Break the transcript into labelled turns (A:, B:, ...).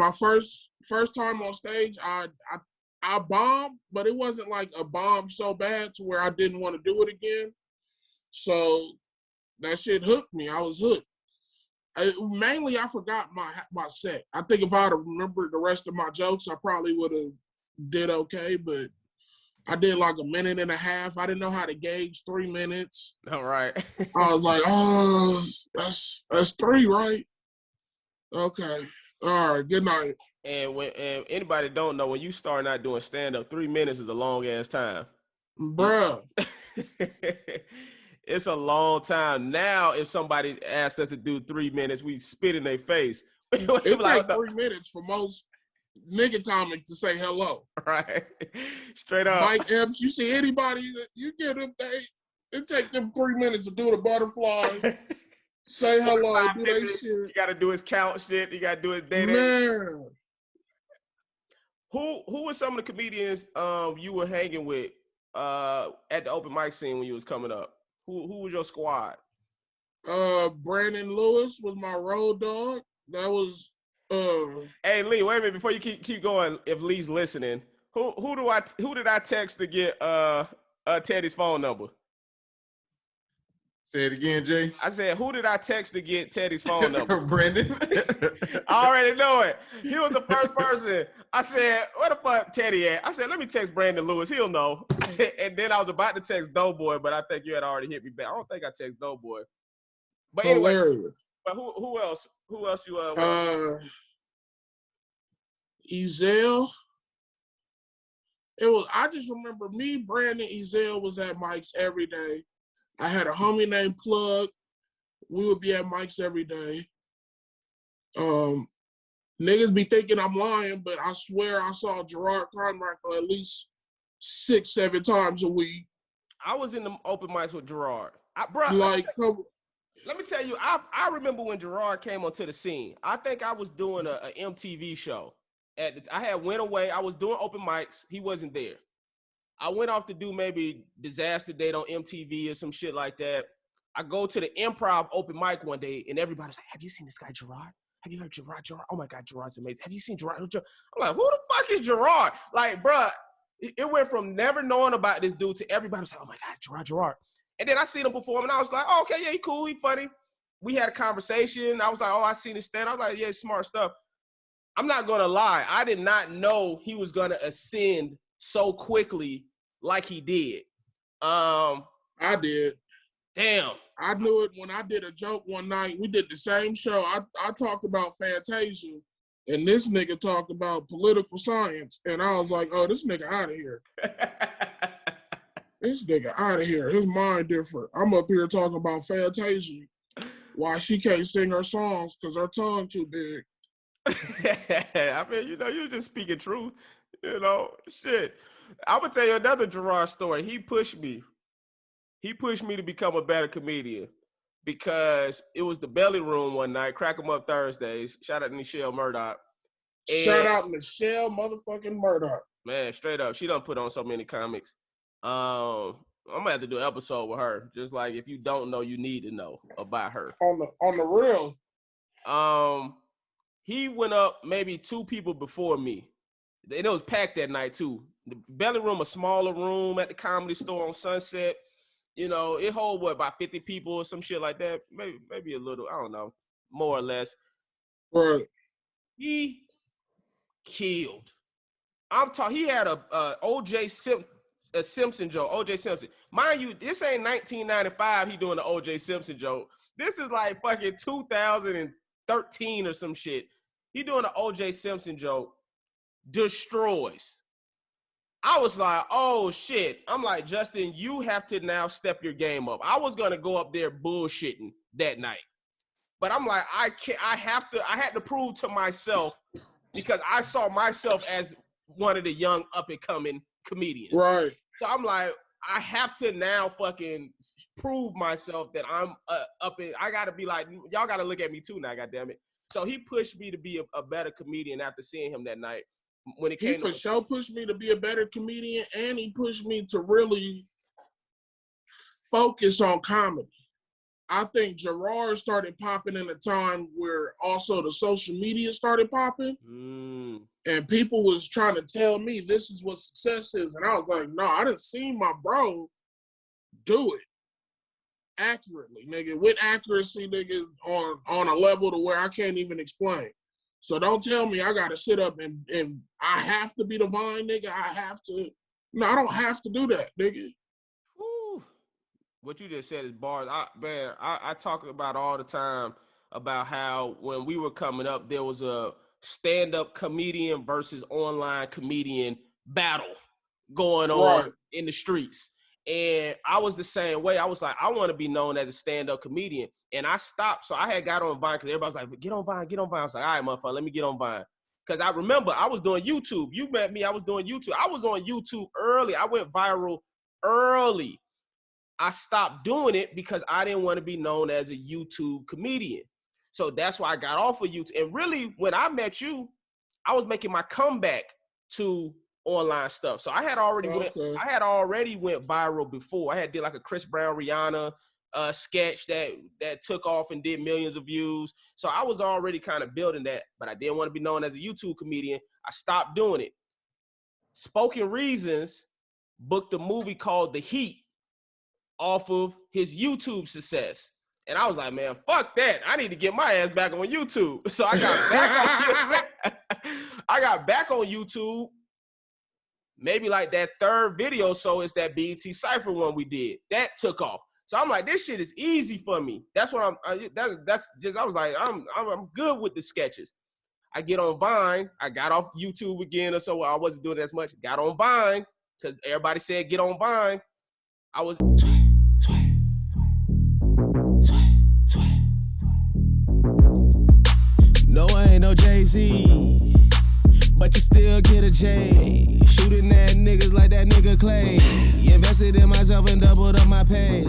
A: My first time on stage, I bombed, but it wasn't like a bomb so bad to where I didn't want to do it again. So that shit hooked me. I was hooked. Mainly, I forgot my set. I think if I'd have remembered the rest of my jokes, I probably would have did okay, but I did like a minute and a half. I didn't know how to gauge 3 minutes.
B: All right.
A: I was like, oh, that's 3, right? Okay. All right. Good night.
B: And anybody don't know, when you start not doing stand-up, 3 minutes is a long ass time.
A: Bruh.
B: It's a long time. Now, if somebody asks us to do 3 minutes, we spit in their face.
A: It takes 3 minutes for most nigga comics to say hello.
B: Right. Straight up.
A: Mike Epps, you see anybody that you get them, it takes them 3 minutes to do the butterfly. Say hello, do they shit.
B: You gotta do his count shit. You gotta do his data.
A: Man.
B: Who were some of the comedians you were hanging with at the open mic scene when you was coming up? Who was your squad?
A: Brandon Lewis was my road dog. That was
B: Hey Lee, wait a minute before you keep going. If Lee's listening, who did I text to get Teddy's phone number?
C: Say it again, Jay.
B: I said, who did I text to get Teddy's phone number?
C: Brandon.
B: I already know it. He was the first person. I said, where the fuck Teddy at? I said, let me text Brandon Lewis. He'll know. And then I was about to text Doughboy, but I think you had already hit me back. I don't think I text Doughboy. But anyway,
A: hilarious.
B: But who else? Who else you
A: Ezell. I just remember me, Brandon, Ezell was at Mike's every day. I had a homie named Plug. We would be at Mike's every day. Niggas be thinking I'm lying, but I swear I saw Jerrod Carmichael at least 6-7 times a week.
B: I was in the open mics with Jerrod.
A: Let
B: me tell you, I remember when Jerrod came onto the scene. I think I was doing a MTV show. I had went away. I was doing open mics. He wasn't there. I went off to do maybe Disaster Date on MTV or some shit like that. I go to the Improv open mic one day, and everybody's like, have you seen this guy, Jerrod? Have you heard Jerrod? Oh, my God, Jerrod's amazing. Have you seen Jerrod? I'm like, who the fuck is Jerrod? Like, bruh, it went from never knowing about this dude to everybody was like, oh, my God, Jerrod. And then I seen him perform, and I was like, oh, okay, yeah, he cool, he funny. We had a conversation. I was like, oh, I seen his stand. I was like, yeah, smart stuff. I'm not going to lie. I did not know he was going to ascend so quickly like he did.
A: I did.
B: Damn.
A: I knew it when I did a joke one night. We did the same show. I talked about Fantasia, and this nigga talked about political science. And I was like, oh, this nigga out of here. This nigga out of here. His mind different. I'm up here talking about Fantasia. Why she can't sing her songs because her tongue too big.
B: I mean, you're just speaking truth. Shit. I'm going to tell you another Jerrod story. He pushed me to become a better comedian because it was the Belly Room one night, Crack 'em Up Thursdays. Shout out to Michelle Murdoch.
A: Shout out Michelle motherfucking Murdoch.
B: Man, straight up. She done put on so many comics. I'm going to have to do an episode with her. Just like if you don't know, you need to know about her.
A: On the real.
B: He went up maybe 2 people before me. And it was packed that night too. The Belly Room, a smaller room at the Comedy Store on Sunset. It hold about 50 people or some shit like that. Maybe a little, I don't know, more or less.
A: Right.
B: He killed. He had a O.J. Simpson joke. O.J. Simpson. Mind you, this ain't 1995 he doing the O.J. Simpson joke. This is like fucking 2013 or some shit. He doing the O.J. Simpson joke. Destroys. I was like, oh shit. I'm like, Justin, you have to now step your game up. I was gonna go up there bullshitting that night. But I'm like, I had to prove to myself because I saw myself as one of the young up and coming comedians.
A: Right.
B: So I'm like, I have to now fucking prove myself that I'm up and I gotta be like, y'all gotta look at me too now, goddammit. So he pushed me to be a better comedian after seeing him that night. When it came,
A: he for sure pushed me to be a better comedian, and he pushed me to really focus on comedy. I think Jerrod started popping in a time where also the social media started popping. And people was trying to tell me this is what success is. And I was like, no, I didn't see my bro do it accurately, nigga, with accuracy, nigga, on a level to where I can't even explain. So don't tell me I gotta sit up and I have to be the Vine, nigga. I have to. No, I don't have to do that, nigga.
B: Woo. What you just said is bars. I talk about all the time about how when we were coming up, there was a stand-up comedian versus online comedian battle going on in the streets. And I was the same way. I was like, I want to be known as a stand-up comedian. And I stopped. So I had got on Vine because everybody was like, get on Vine, get on Vine. I was like, all right, motherfucker, let me get on Vine. Because I remember I was doing YouTube. You met me, I was doing YouTube. I was on YouTube early. I went viral early. I stopped doing it because I didn't want to be known as a YouTube comedian. So that's why I got off of YouTube. And really, when I met you, I was making my comeback to online stuff. So I had already went viral before. I had did like a Chris Brown Rihanna sketch that took off and did millions of views. So I was already kind of building that, but I didn't want to be known as a YouTube comedian. I stopped doing it. Spoken Reasons booked a movie called The Heat off of his YouTube success. And I was like, man, fuck that. I need to get my ass back on YouTube. So I got back on YouTube. Maybe like that third video, so it's that BET Cypher one we did. That took off. So I'm like, this shit is easy for me. That's what I was like, I'm good with the sketches. I get on Vine. I got off YouTube again, or so I wasn't doing it as much. Got on Vine because everybody said get on Vine. I was.
C: No, I ain't no Jay-Z, but you still get a J. Shooting at niggas like that nigga Clay. Invested in myself and doubled up my pay.